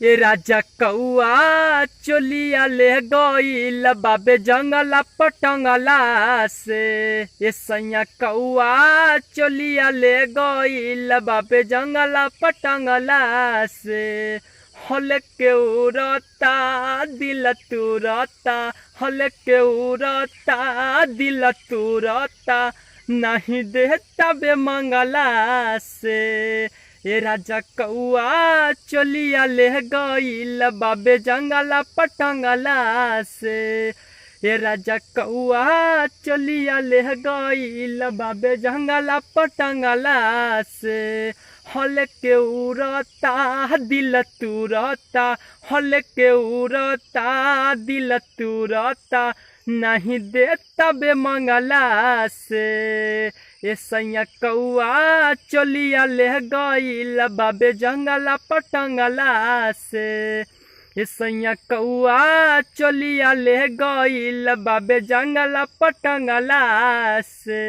ए राजा कौआ चोलिया ले गईल बाबे जंगला पटंगला से। ए सैया कौआ चोलिया ले गईल बाबे जंगला पटंगला से। हल के उड़ता दिल तुरता, हल के उड़ता दिल तुरता, नहीं देता बे मंगला से। ए राजा कौआ चोलिया ले गईल बाबे जंगला पटंगला से। ए राजा कौआ चोलिया ले गईल बाबे जंगला पटंगला से। हल के उड़ता दिल तुरता, हल के उड़ता दिल तुरता, नहीं देता बे मंगला से। ए सैया कौआ चोलिया ले गईल बाबे जंगला पटंगला से। ए सैया कौआ चोलिया ले गईल बाबे जंगला पटंगला से।